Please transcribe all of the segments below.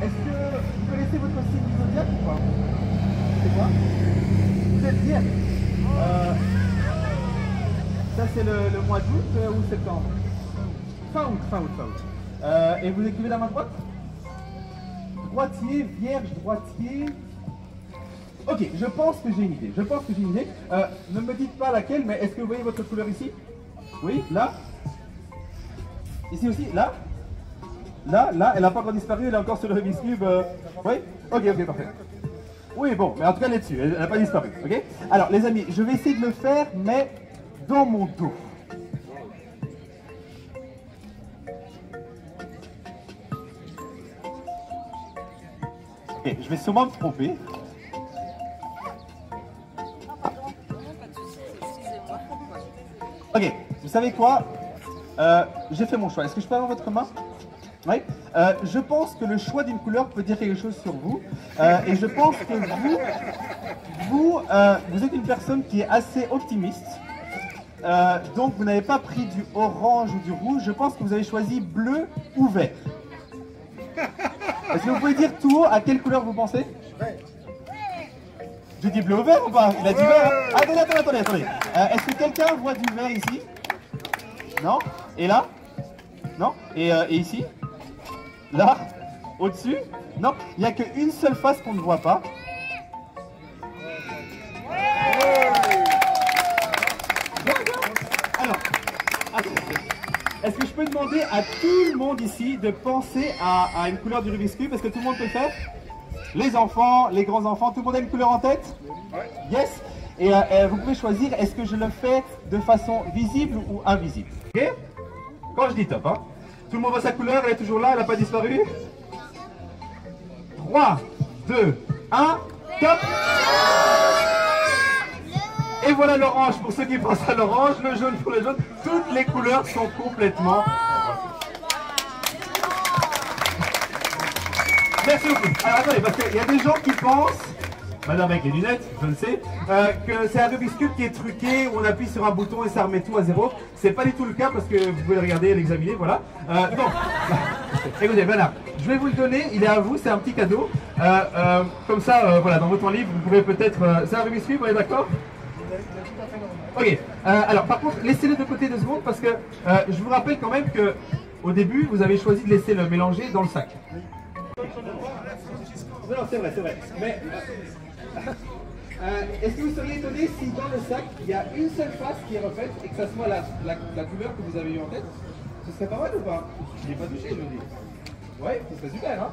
est-ce que vous connaissez votre signe du zodiaque ou pas? C'est quoi? Vous êtes Vierge. Ça c'est le mois d'août ou septembre? Fin août. Et vous écrivez la main droite? Droitier, Vierge, droitier. Ok, je pense que j'ai une idée. Ne me dites pas laquelle, mais est-ce que vous voyez votre couleur ici? Oui, là? Ici aussi? Là? Là, elle n'a pas encore disparu, elle est encore sur le Rubik's Cube. Oui? Ok, parfait. Oui, bon, mais en tout cas, elle est dessus, elle n'a pas disparu. Ok? Alors, les amis, je vais essayer de le faire, mais dans mon dos. Ok, je vais sûrement me tromper. Ok, vous savez quoi? J'ai fait mon choix. Est-ce que je peux avoir votre main? Oui. Je pense que le choix d'une couleur peut dire quelque chose sur vous. Et je pense que vous êtes une personne qui est assez optimiste. Donc vous n'avez pas pris du orange ou du rouge. Je pense que vous avez choisi bleu ou vert. Est-ce que vous pouvez dire tout haut à quelle couleur vous pensez? Je dis bleu ou vert ou pas? Il a dit vert. Attendez. Est-ce que quelqu'un voit du vert ici? Non? Et là? Non? Et ici? Là? Au-dessus? Non? Il n'y a qu'une seule face qu'on ne voit pas. Alors, est-ce que je peux demander à tout le monde ici de penser à une couleur du Rubik's Cube? Est-ce que tout le monde peut le faire? Les enfants, les grands-enfants, tout le monde a une couleur en tête? Yes? Et vous pouvez choisir, est-ce que je le fais de façon visible ou invisible? Ok? Quand je dis top, hein? Tout le monde voit sa couleur, elle est toujours là, elle n'a pas disparu? 3, 2, 1, top! Et voilà l'orange pour ceux qui pensent à l'orange, le jaune pour le jaune. Toutes les couleurs sont complètement... Merci beaucoup. Alors attendez, parce qu'il y a des gens qui pensent, madame avec les lunettes, je le sais, que c'est un Rubik's Cube qui est truqué, où on appuie sur un bouton et ça remet tout à zéro. C'est pas du tout le cas parce que vous pouvez le regarder et l'examiner, voilà. Donc, écoutez, Bernard, je vais vous le donner, il est à vous, c'est un petit cadeau. Comme ça, voilà, dans votre temps libre, vous pouvez peut-être... c'est un Rubik's Cube, on est d'accord? Ok, alors par contre, laissez-le de côté 2 secondes parce que je vous rappelle quand même que au début, vous avez choisi de laisser le mélanger dans le sac. Non, c'est vrai. Mais est-ce que vous seriez étonné si dans le sac, il y a une seule face qui est refaite et que ça soit la couleur que vous avez eue en tête? Ce serait pas mal ou pas? Je n'ai pas touché, je veux dire. Ouais, ce serait super, hein?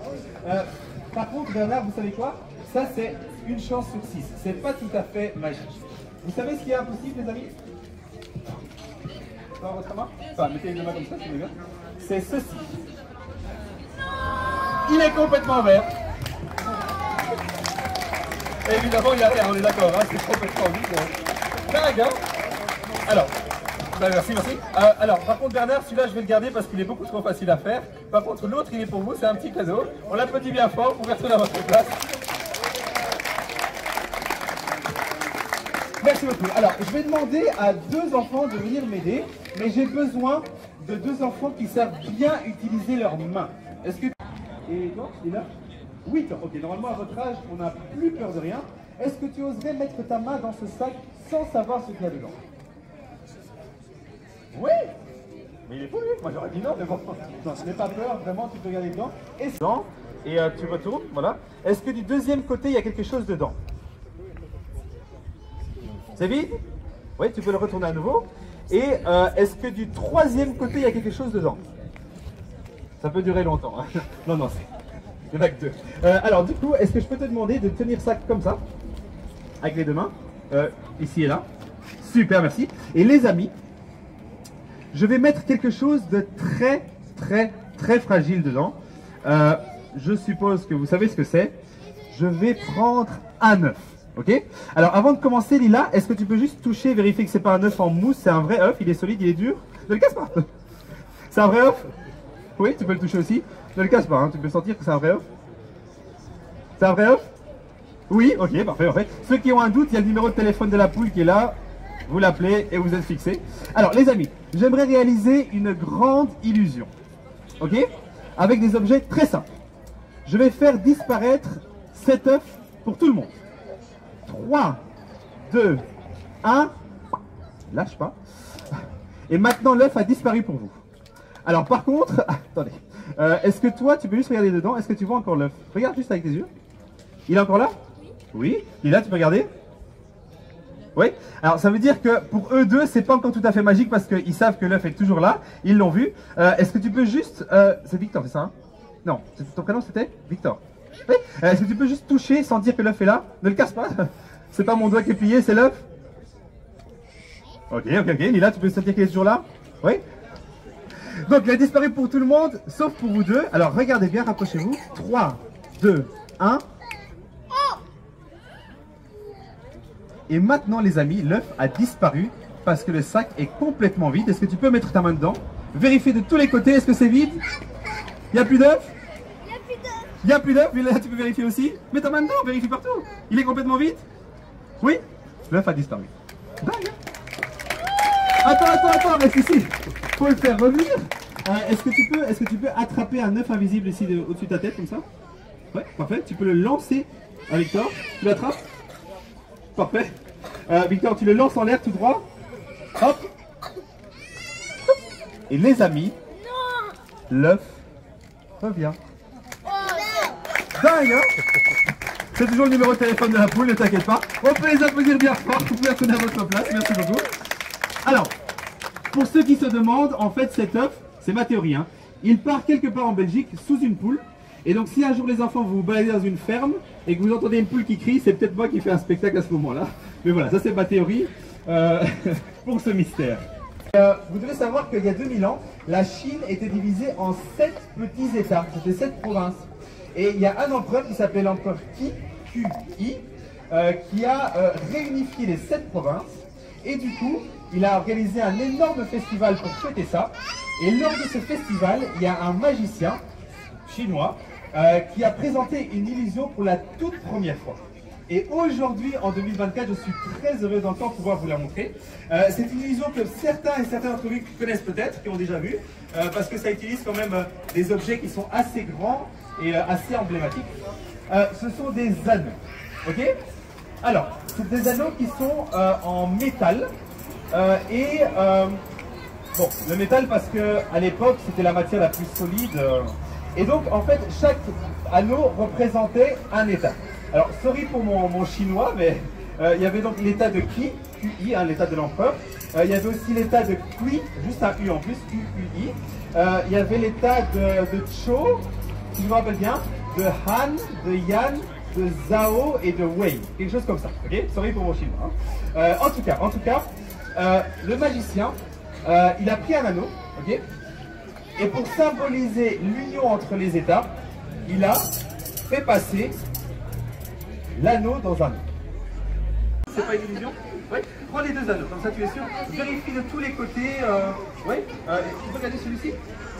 Par contre, Bernard, vous savez quoi? Ça, c'est une chance sur 6. C'est pas tout à fait magique. Vous savez ce qui est impossible, les amis? Dans votre main? Enfin, mettez les deux mains comme ça, si vous voulez bien. C'est ceci. Il est complètement vert. Évidemment, il y a rien, on est d'accord, hein, c'est complètement vide. Dingue, hein? Alors, bah merci. Alors, par contre, Bernard, celui-là, je vais le garder parce qu'il est beaucoup trop facile à faire. Par contre, l'autre, il est pour vous, c'est un petit cadeau. On l'applaudit bien fort, vous pouvez retourner à votre place. Merci beaucoup. Alors, je vais demander à 2 enfants de venir m'aider, mais j'ai besoin de 2 enfants qui savent bien utiliser leurs mains. Est-ce que... Et toi, il est là? 8 ans. Ok, normalement, à votre âge, on n'a plus peur de rien. Est-ce que tu oserais mettre ta main dans ce sac sans savoir ce qu'il y a dedans? Oui. Mais il est fou, lui. Moi, j'aurais dit non, mais bon. Non, n'aie pas peur, vraiment, tu peux regarder dedans. Et tu retournes, voilà. Est-ce que du deuxième côté, il y a quelque chose dedans? C'est vide? Oui, tu peux le retourner à nouveau. Et est-ce que du troisième côté, il y a quelque chose dedans? Ça peut durer longtemps. Hein. Non, il n'y en a que 2. Alors, du coup, est-ce que je peux te demander de tenir ça comme ça, avec les 2 mains, ici et là? Super, merci. Et les amis, je vais mettre quelque chose de très fragile dedans. Je suppose que vous savez ce que c'est. Je vais prendre un œuf. Ok? Alors avant de commencer, Lila, est-ce que tu peux juste toucher, vérifier que c'est pas un œuf en mousse, c'est un vrai œuf, il est solide, il est dur? Ne le casse pas! C'est un vrai œuf? Oui, tu peux le toucher aussi. Ne le casse pas, hein. Tu peux sentir que c'est un vrai œuf? C'est un vrai œuf? Oui, ok, parfait. Ceux qui ont un doute, il y a le numéro de téléphone de la poule qui est là. Vous l'appelez et vous êtes fixés. Alors les amis, j'aimerais réaliser une grande illusion. Ok? Avec des objets très simples. je vais faire disparaître cet œuf pour tout le monde. 3, 2, 1, lâche pas. Et maintenant l'œuf a disparu pour vous. Alors par contre, attendez, est-ce que toi tu peux juste regarder dedans, est-ce que tu vois encore l'œuf? Regarde juste avec tes yeux. Il est encore là? Oui. Il est là, tu peux regarder? Oui. Alors ça veut dire que pour eux deux, c'est pas encore tout à fait magique parce qu'ils savent que l'œuf est toujours là, ils l'ont vu. Est-ce que tu peux juste... c'est Victor, c'est ça hein? Non, ton prénom c'était Victor. Oui. Est-ce que tu peux juste toucher sans dire que l'œuf est là? Ne le casse pas. C'est pas mon doigt qui est plié, c'est l'œuf. Ok, Lila, tu peux sentir qu'il est toujours là? Oui. Donc il a disparu pour tout le monde, sauf pour vous deux. Alors regardez bien, rapprochez-vous. 3, 2, 1. Et maintenant les amis, l'œuf a disparu parce que le sac est complètement vide. Est-ce que tu peux mettre ta main dedans? Vérifier de tous les côtés, est-ce que c'est vide? Il n'y a plus d'œuf? Il n'y a plus d'œuf, mais là tu peux vérifier aussi. Mets ta main dedans, vérifie partout. Il est complètement vide? Oui. L'œuf a disparu. Dingue. Attends, reste ici. Faut le faire revenir. Est-ce que tu peux attraper un œuf invisible ici au-dessus de ta tête comme ça? Ouais, parfait. Tu peux le lancer à Victor. Tu l'attrapes? Parfait. Victor, tu le lances en l'air tout droit. Hop. Et les amis, l'œuf revient. Dingue, hein? C'est toujours le numéro de téléphone de la poule, ne t'inquiète pas. On peut les applaudir bien fort. Vous pouvez retourner à votre place. Merci beaucoup. Alors, pour ceux qui se demandent, en fait, cet œuf, c'est ma théorie, hein, il part quelque part en Belgique sous une poule. Et donc, si un jour les enfants vous baladez dans une ferme et que vous entendez une poule qui crie, c'est peut-être moi qui fais un spectacle à ce moment-là. Mais voilà, ça c'est ma théorie pour ce mystère. Vous devez savoir qu'il y a 2000 ans, la Chine était divisée en 7 petits États, c'était 7 provinces. Et il y a un empereur qui s'appelait l'empereur Qi, qui a réunifié les 7 provinces. Et du coup, il a organisé un énorme festival pour fêter ça. Et lors de ce festival, il y a un magicien chinois qui a présenté une illusion pour la toute première fois. Et aujourd'hui, en 2024, je suis très heureux d'encore pouvoir vous la montrer. C'est une illusion que certains et certaines d'entre vous connaissent peut-être, qui ont déjà vu, parce que ça utilise quand même des objets qui sont assez grands et assez emblématiques. Ce sont des anneaux, ok? Alors, c'est des anneaux qui sont en métal, bon, le métal parce que à l'époque, c'était la matière la plus solide, et donc en fait, chaque anneau représentait un état. Alors, sorry pour mon chinois, mais il y avait donc l'état de Qi, QI, hein, l'état de l'empereur. Il y avait aussi l'état de Kui, juste un U en plus, QUI. Il y avait l'état de Chou, si je me rappelle bien, de Han, de Yan, de Zhao et de Wei. Quelque chose comme ça, ok? Sorry pour mon chinois. Hein. En tout cas, le magicien, il a pris un anneau, ok? Et pour symboliser l'union entre les États, il a fait passer l'anneau dans un autre. C'est pas une illusion? Oui. Prends les deux anneaux, comme ça tu es sûr. Vérifie de tous les côtés. Oui. Tu peux regarder celui-ci.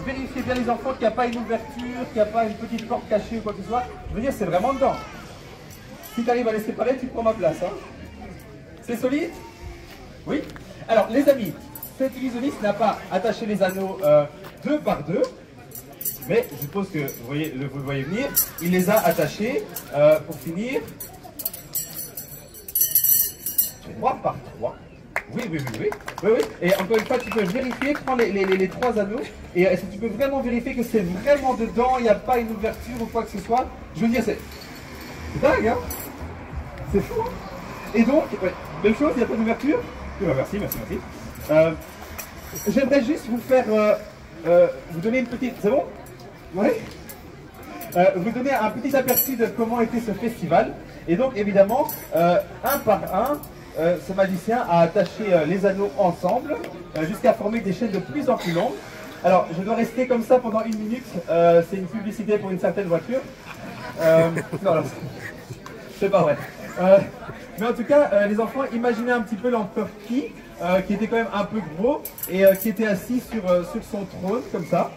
Vérifiez bien les enfants qu'il n'y a pas une ouverture, qu'il n'y a pas une petite porte cachée ou quoi que ce soit. Je veux dire, c'est vraiment dedans. Si tu arrives à les séparer, tu prends ma place. Hein. C'est solide? Oui. Alors les amis, cet illusionniste n'a pas attaché les anneaux deux par deux. Mais je suppose que vous le voyez venir, il les a attachés pour finir 3 par 3. Oui. Et encore une fois, tu peux vérifier, prends les 3 anneaux, et est-ce que tu peux vraiment vérifier que c'est vraiment dedans, il n'y a pas une ouverture ou quoi que ce soit? Je veux dire, c'est dingue, hein? C'est fou, hein? Et donc, ouais, même chose, il n'y a pas d'ouverture? Merci. J'aimerais juste vous faire, vous donner une petite... C'est bon? Oui. Vous donner un petit aperçu de comment était ce festival. Et donc évidemment, un par un, ce magicien a attaché les anneaux ensemble jusqu'à former des chaînes de plus en plus longues. Alors je dois rester comme ça pendant 1 minute. C'est une publicité pour une certaine voiture. Non, c'est pas vrai. Mais en tout cas, les enfants, imaginez un petit peu l'empereur Qi, qui était quand même un peu gros et qui était assis sur son trône comme ça.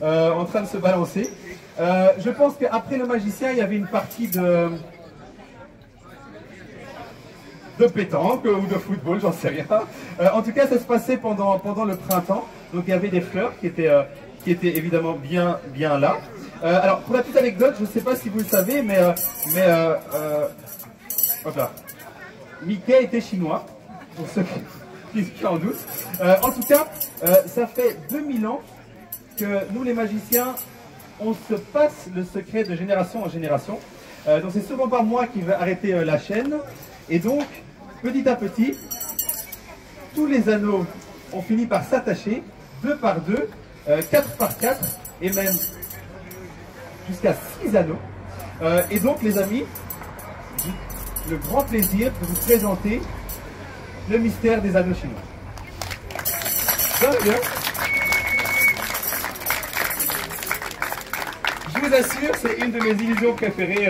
En train de se balancer. Je pense qu'après le magicien, il y avait une partie de pétanque ou de football, j'en sais rien. En tout cas, ça se passait pendant le printemps. Donc il y avait des fleurs qui étaient évidemment bien là. Alors, pour la petite anecdote, je ne sais pas si vous le savez, hop là. Mickey était chinois, pour ceux qui en doutent. En tout cas, ça fait 2000 ans que nous, les magiciens, on se passe le secret de génération en génération. Donc, c'est sûrement pas moi qui vais arrêter la chaîne. Et donc, petit à petit, tous les anneaux ont fini par s'attacher, 2 par 2, 4 par 4, et même jusqu'à 6 anneaux. Et donc, les amis, le grand plaisir de vous présenter le mystère des anneaux chinois. Bien. Je vous assure, c'est une de mes illusions préférées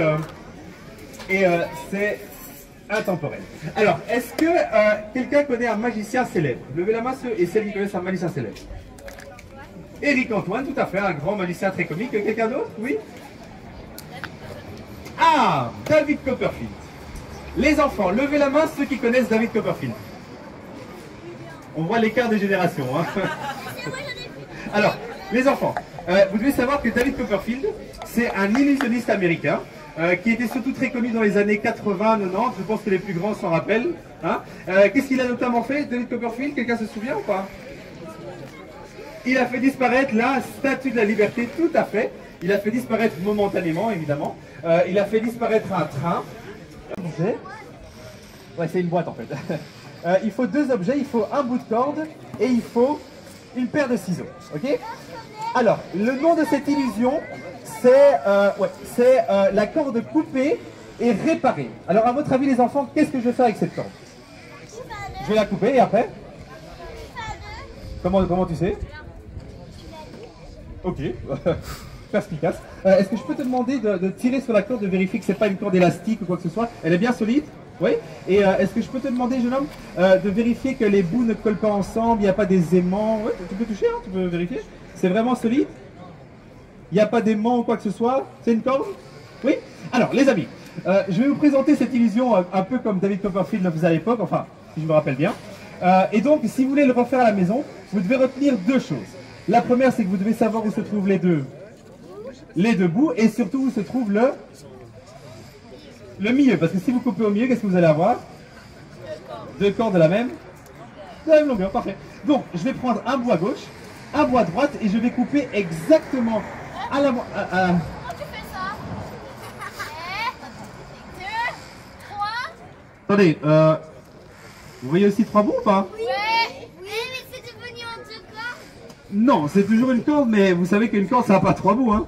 et c'est intemporel. Alors, est-ce que quelqu'un connaît un magicien célèbre? Levez la main ceux et celles qui connaissent un magicien célèbre. Éric Antoine, tout à fait, un grand magicien très comique. Quelqu'un d'autre? Oui? Ah, David Copperfield. Les enfants, levez la main ceux qui connaissent David Copperfield. On voit l'écart des générations. Hein. Alors, les enfants, vous devez savoir que David Copperfield, c'est un illusionniste américain qui était surtout très connu dans les années 80, 90. Je pense que les plus grands s'en rappellent. Hein. Qu'est-ce qu'il a notamment fait, David Copperfield? Quelqu'un se souvient ou pas? Il a fait disparaître la Statue de la Liberté, tout à fait. Il a fait disparaître momentanément, évidemment. Il a fait disparaître un train. Ouais, c'est une boîte en fait. Il faut 2 objets, il faut un bout de corde et il faut une paire de ciseaux. Ok? Alors, le nom de cette illusion, c'est la corde coupée et réparée. Alors, à votre avis, les enfants, qu'est-ce que je vais faire avec cette corde? Je vais la couper et après? Comment tu sais? Ok. Perspicace. Est-ce que je peux te demander de tirer sur la corde, de vérifier que c'est pas une corde élastique ou quoi que ce soit? Elle est bien solide? Oui. Et est-ce que je peux te demander, jeune homme, de vérifier que les bouts ne collent pas ensemble, il n'y a pas des aimants? Ouais, tu peux toucher, hein, tu peux vérifier. C'est vraiment solide? Il n'y a pas d'aimants ou quoi que ce soit? C'est une corde? Oui. Alors, les amis, je vais vous présenter cette illusion un peu comme David Copperfield le faisait à l'époque, enfin, si je me rappelle bien. Et donc, si vous voulez le refaire à la maison, vous devez retenir 2 choses. La première, c'est que vous devez savoir où se trouvent les deux bouts, et surtout où se trouve le milieu. Parce que si vous coupez au milieu, qu'est-ce que vous allez avoir? 2 cordes de la même longueur, parfait. Donc, je vais prendre un bout à gauche, un bout à droite, et je vais couper exactement à la... Comment tu fais ça? 1, 2, 3. Attendez, vous voyez aussi 3 bouts ou pas? Oui, mais c'est devenu en 2 cordes. Non, c'est toujours une corde, mais vous savez qu'une corde, ça n'a pas 3 bouts. Hein.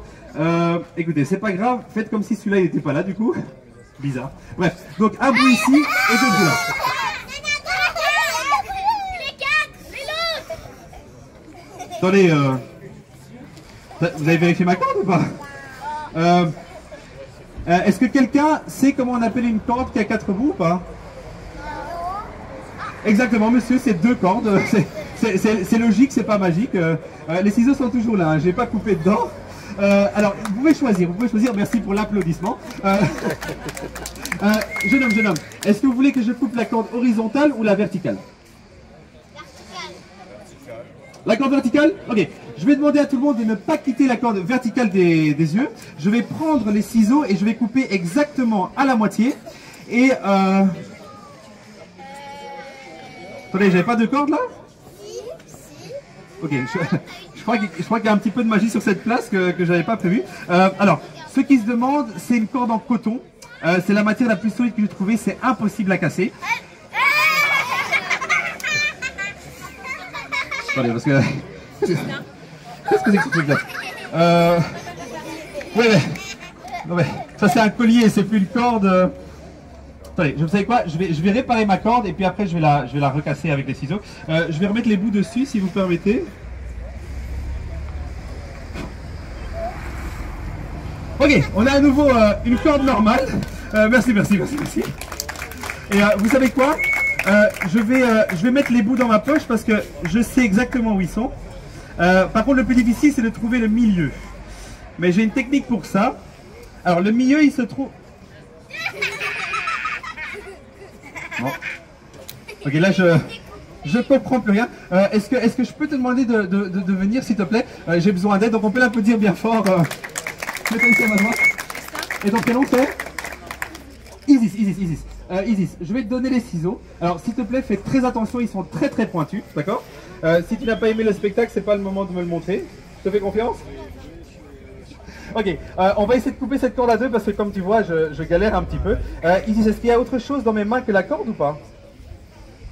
Écoutez, c'est pas grave, faites comme si celui-là, il n'était pas là, du coup. Bizarre. Bref, donc un bout ici et 2 bouts là. Attendez, vous avez vérifié ma corde ou pas? Est-ce que quelqu'un sait comment on appelle une corde qui a 4 bouts ou pas? Exactement, monsieur, c'est 2 cordes. C'est logique, c'est pas magique. Les ciseaux sont toujours là, hein, j'ai pas coupé dedans. Alors, vous pouvez choisir, merci pour l'applaudissement. Jeune homme, est-ce que vous voulez que je coupe la corde horizontale ou la verticale? La corde verticale? Ok. Je vais demander à tout le monde de ne pas quitter la corde verticale des yeux. Je vais prendre les ciseaux et je vais couper exactement à la moitié. Et... Attendez, j'avais pas de corde là? Ok, je crois qu'il y a un petit peu de magie sur cette place que j'avais pas prévu. Alors, ceux qui se demandent, c'est une corde en coton. C'est la matière la plus solide que j'ai trouvée, c'est impossible à casser. Attendez, parce que... Qu'est-ce que c'est que ce truc-là? Oui, mais... Non mais, ça c'est un collier, c'est plus une corde... Attendez, vous savez quoi? Je vais réparer ma corde et puis après je vais la recasser avec les ciseaux. Je vais remettre les bouts dessus si vous permettez. Ok, on a à nouveau une corde normale. Merci. Et vous savez quoi? Je vais mettre les bouts dans ma poche parce que je sais exactement où ils sont. Par contre, le plus difficile, c'est de trouver le milieu. Mais j'ai une technique pour ça. Alors, le milieu, il se trouve... Bon. Ok, là, je comprends plus rien. Est-ce que je peux te demander de venir, s'il te plaît? J'ai besoin d'aide, donc on peut l'applaudir bien fort. Tu mets ton ici à ma droite. Et ton prénom c'est Isis, Isis, Isis. Isis, je vais te donner les ciseaux. Alors s'il te plaît, fais très attention, ils sont très très pointus, d'accord? Si tu n'as pas aimé le spectacle, c'est pas le moment de me le montrer. Je te fais confiance? Ok, on va essayer de couper cette corde à deux parce que comme tu vois, je galère un petit peu. Isis, est-ce qu'il y a autre chose dans mes mains que la corde ou pas?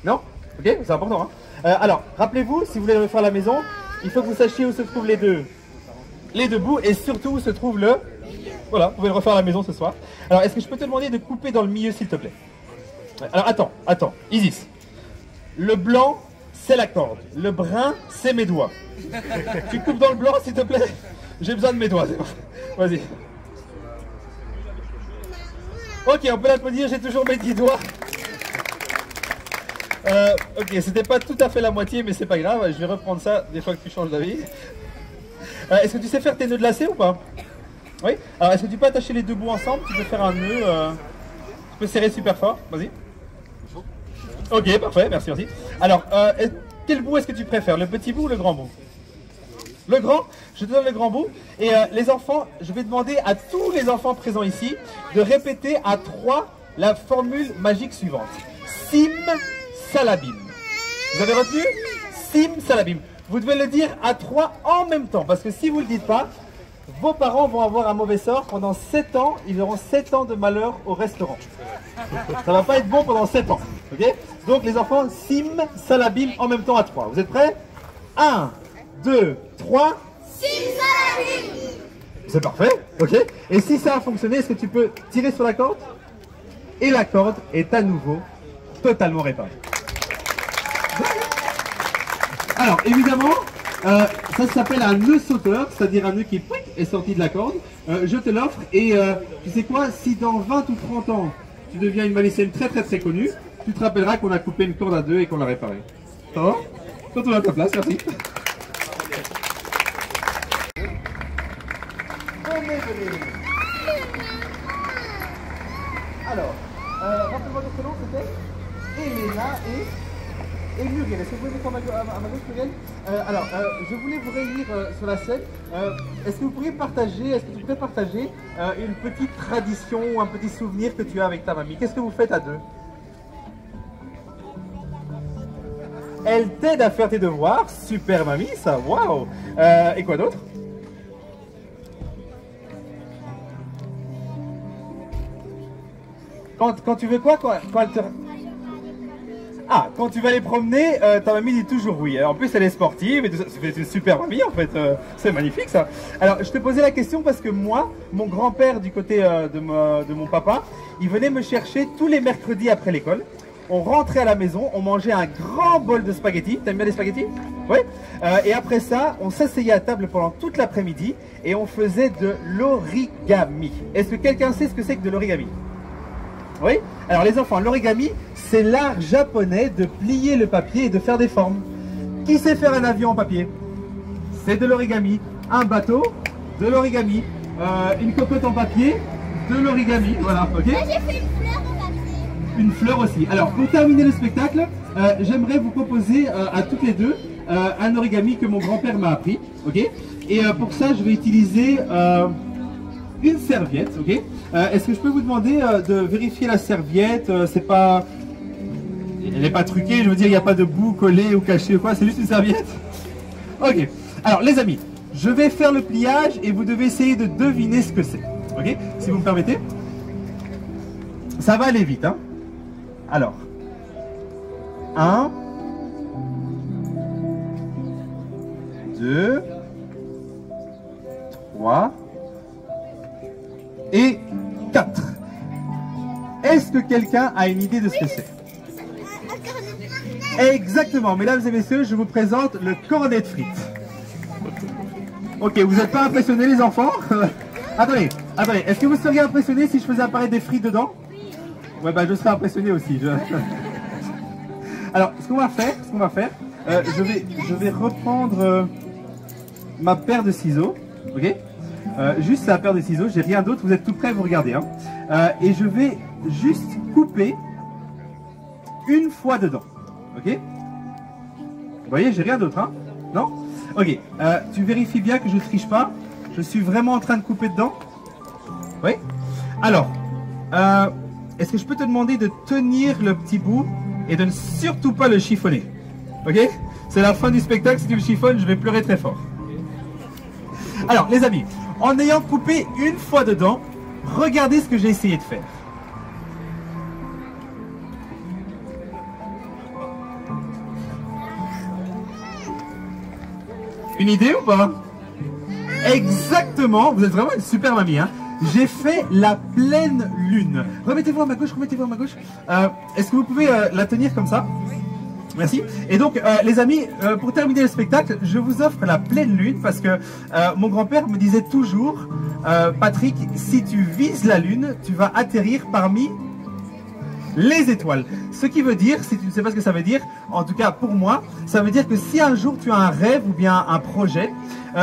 Non? Ok, c'est important. Hein. Alors, rappelez-vous, si vous voulez le refaire à la maison, il faut que vous sachiez où se trouvent les deux bouts et surtout où se trouve le... Voilà, vous pouvez le refaire à la maison ce soir. Alors, est-ce que je peux te demander de couper dans le milieu, s'il te plaît? Alors, attends, Isis. Le blanc, c'est la corde. Le brun, c'est mes doigts. Tu coupes dans le blanc, s'il te plaît? J'ai besoin de mes doigts. Vas-y. Ok, on peut l'applaudir, j'ai toujours mes 10 doigts. Ok, c'était pas tout à fait la moitié, mais c'est pas grave, je vais reprendre ça des fois que tu changes d'avis. Est-ce que tu sais faire tes nœuds de lacets ou pas? Oui. Alors, est-ce que tu peux attacher les deux bouts ensemble? Tu peux faire un nœud, tu peux serrer super fort, vas-y. Ok, parfait, merci. Alors, quel bout est-ce que tu préfères, le petit bout ou le grand bout? Le grand, je te donne le grand bout. Et les enfants, je vais demander à tous les enfants présents ici de répéter à 3 la formule magique suivante. Sim Salabim. Vous avez retenu? Sim Salabim. Vous devez le dire à 3 en même temps, parce que si vous ne le dites pas, vos parents vont avoir un mauvais sort. Pendant 7 ans, ils auront 7 ans de malheur au restaurant. Ça va pas être bon pendant 7 ans. Ok? Donc les enfants, Sim Salabim en même temps à 3. Vous êtes prêts? 1, 2, 3. Sim Salabim. C'est parfait, ok? Et si ça a fonctionné, est-ce que tu peux tirer sur la corde? Et la corde est à nouveau totalement réparée. Alors, évidemment, ça s'appelle un nœud sauteur, c'est-à-dire un nœud qui est sorti de la corde. Je te l'offre et tu sais quoi, si dans 20 ou 30 ans, tu deviens une magicienne très très très connue, tu te rappelleras qu'on a coupé une corde à deux et qu'on l'a réparée. Ça va? Retourne à ta place, merci. Venez. Alors, rappelez-moi votre nom, c'était Elena et Muriel. Est-ce que vous pouvez mettre à ma gauche, Muriel? Je voulais vous réunir sur la scène. Est-ce que vous pourriez partager, une petite tradition ou un petit souvenir que tu as avec ta mamie? Qu'est-ce que vous faites à deux? Elle t'aide à faire tes devoirs. Super mamie, ça, waouh! Et quoi d'autre? Quand tu veux quoi? Quand elle te... Ah, quand tu vas les promener, ta mamie dit toujours oui. En plus, elle est sportive et c'est une super mamie en fait. C'est magnifique ça. Alors, je te posais la question parce que moi, mon grand-père du côté de mon papa, il venait me chercher tous les mercredis après l'école. On rentrait à la maison, on mangeait un grand bol de spaghettis. T'aimes bien les spaghettis? Oui. Et après ça, on s'asseyait à table pendant toute l'après-midi et on faisait de l'origami. Est-ce que quelqu'un sait ce que c'est que de l'origami? Oui. Alors les enfants, l'origami, c'est l'art japonais de plier le papier et de faire des formes. Qui sait faire un avion en papier? C'est de l'origami. Un bateau, de l'origami. Une cocotte en papier, de l'origami. Voilà, ok? Moi j'ai fait une fleur en papier. Une fleur aussi. Alors pour terminer le spectacle, j'aimerais vous proposer à toutes les deux un origami que mon grand-père m'a appris, ok? Et pour ça, je vais utiliser une serviette, ok? Est-ce que je peux vous demander de vérifier la serviette? C'est pas... Elle n'est pas truquée, je veux dire, il n'y a pas de bout collé ou caché ou quoi, c'est juste une serviette? Ok. Alors les amis, je vais faire le pliage et vous devez essayer de deviner ce que c'est, ok? Si vous me permettez. Ça va aller vite, hein? Alors, 1, 2, 3 et 4. Est-ce que quelqu'un a une idée de ce que c'est? Exactement, mesdames et messieurs, je vous présente le cornet de frites. Ok, vous n'êtes pas impressionnés les enfants? Attendez, est-ce que vous seriez impressionnés si je faisais apparaître des frites dedans? Ouais, bah je serais impressionné aussi. Alors, ce qu'on va faire, je vais reprendre ma paire de ciseaux, ok? Juste la paire de ciseaux, j'ai rien d'autre, vous êtes tout prêts, vous regardez, hein? Et je vais juste couper une fois dedans, ok? Vous voyez, j'ai rien d'autre, hein? Non? Ok, tu vérifies bien que je ne triche pas, je suis vraiment en train de couper dedans. Oui. Alors, est-ce que je peux te demander de tenir le petit bout et de ne surtout pas le chiffonner? Ok? C'est la fin du spectacle, si tu le chiffonnes, je vais pleurer très fort. Alors, les amis, en ayant coupé une fois dedans, regardez ce que j'ai essayé de faire. Une idée ou pas? Exactement, vous êtes vraiment une super mamie, hein. J'ai fait la pleine lune. Remettez-vous à ma gauche, remettez-vous à ma gauche. Est-ce que vous pouvez la tenir comme ça? Merci. Et donc, les amis, pour terminer le spectacle, je vous offre la pleine lune parce que mon grand-père me disait toujours, Patrick, si tu vises la lune, tu vas atterrir parmi les étoiles. Ce qui veut dire, si tu ne sais pas ce que ça veut dire, en tout cas pour moi, ça veut dire que si un jour tu as un rêve ou bien un projet,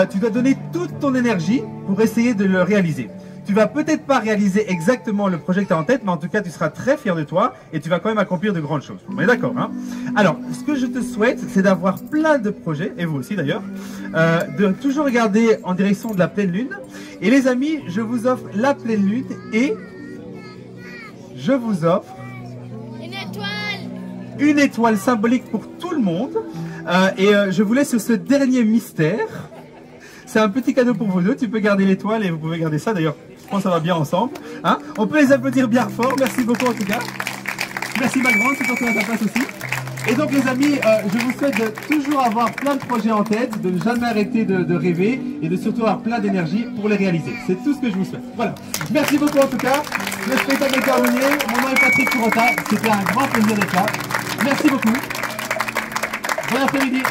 tu dois donner toute ton énergie pour essayer de le réaliser. Tu vas peut-être pas réaliser exactement le projet que tu as en tête, mais en tout cas tu seras très fier de toi et tu vas quand même accomplir de grandes choses. On est d'accord, hein? Alors, ce que je te souhaite, c'est d'avoir plein de projets, et vous aussi d'ailleurs, de toujours regarder en direction de la pleine lune. Et les amis, je vous offre la pleine lune et je vous offre une étoile symbolique pour tout le monde. Je vous laisse sur ce dernier mystère. C'est un petit cadeau pour vous deux. Tu peux garder l'étoile et vous pouvez garder ça. D'ailleurs, je pense que ça va bien ensemble. Hein? On peut les applaudir bien fort. Merci beaucoup en tout cas. Merci ma grande, c'est pour toi à ta place aussi. Et donc les amis, je vous souhaite de toujours avoir plein de projets en tête, de ne jamais arrêter de rêver et de surtout avoir plein d'énergie pour les réaliser. C'est tout ce que je vous souhaite. Voilà. Merci beaucoup en tout cas. Le spectacle est terminé. Mon nom est Patrick Courota. C'était un grand plaisir d'être là. Merci beaucoup. Bon après-midi.